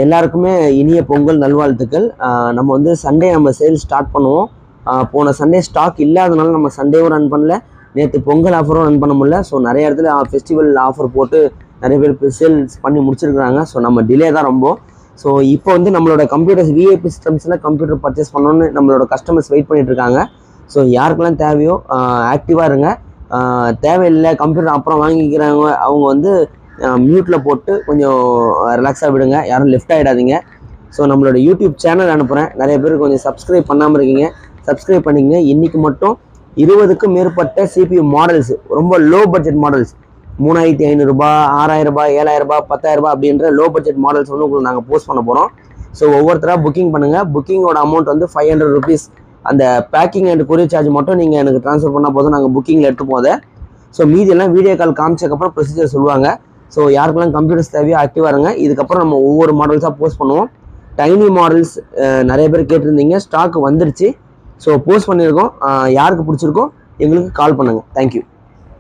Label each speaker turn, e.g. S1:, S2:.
S1: எல்லாருக்குமே இனிய பொங்கல் நல்வாழ்த்துக்கள். நம்ம வந்து சண்டே நம்ம சேல் ஸ்டார்ட் பண்ணுவோம். போன சண்டே ஸ்டாக் இல்லாதனால நம்ம சண்டேவும் ரன் பண்ணல, நேற்று பொங்கல் ஆஃபரும் ரன் பண்ண முடியல. ஸோ நிறைய இடத்துல ஃபெஸ்டிவல் ஆஃபர் போட்டு நிறைய பேர் சேல்ஸ் பண்ணி முடிச்சிருக்கிறாங்க. ஸோ நம்ம டிலே தான் ரொம்ப. ஸோ இப்போ வந்து நம்மளோட கம்ப்யூட்டர்ஸ் விஐபி சிஸ்டம்ஸில் கம்ப்யூட்டர் பர்ச்சேஸ் பண்ணணுன்னு நம்மளோட கஸ்டமர்ஸ் வெயிட் பண்ணிட்டு இருக்காங்க. ஸோ யாருக்கெல்லாம் தேவையோ ஆக்டிவாக இருங்க. தேவையில்லை கம்ப்யூட்டர் அப்புறம் வாங்கிக்கிறாங்க அவங்க வந்து மியூட்டில் போட்டு கொஞ்சம் ரிலாக்ஸாக விடுங்க, யாரும் லெஃப்ட் ஆகிடாதீங்க. ஸோ நம்மளோட யூடியூப் சேனல் அனுப்புகிறேன், நிறைய பேர் கொஞ்சம் சப்ஸ்கிரைப் பண்ணாமல் இருக்கீங்க, சப்ஸ்கிரைப் பண்ணிக்கங்க. இன்றைக்கி மட்டும் 20க்கும் மேற்பட்ட CPU மாடல்ஸ், ரொம்ப லோ பட்ஜெட் மாடல்ஸ், 3500 ரூபாய், 6000 ரூபாய், 7000 ரூபாய், 10,000 ரூபாய் அப்படின்ற லோ பட்ஜெட் மாடல்ஸ் வந்து உங்களுக்கு நாங்கள் போஸ்ட் பண்ண போகிறோம். ஸோ ஒவ்வொருத்தராக புக்கிங் பண்ணுங்கள். புக்கிங்கோட அமௌண்ட் வந்து 500 rupees. அந்த பேக்கிங் அண்ட் கொரியர் சார்ஜ் மட்டும் நீங்கள் எனக்கு ட்ரான்ஸ்ஃபர் பண்ணால் போதும், நாங்கள் புக்கிங்கில் எடுத்து போதை. ஸோ மீதியெல்லாம் வீடியோ கால் காமிச்சதுக்கப்புறம் ப்ரொசீஜர் சொல்லுவாங்க. ஸோ யாருக்கெல்லாம் கம்ப்யூட்டர்ஸ் தேவையோ ஆக்டிவாக இருங்க. இதுக்கப்புறம் நம்ம ஒவ்வொரு மாடல்ஸாக போஸ்ட் பண்ணுவோம். டைனி மாடல்ஸ் நிறைய பேர் கேட்டிருந்தீங்க, ஸ்டாக் வந்துருச்சு. ஸோ போஸ்ட் பண்ணியிருக்கோம். யாருக்கு பிடிச்சிருக்கோ எங்களுக்கு கால் பண்ணுங்கள். தேங்க்யூ.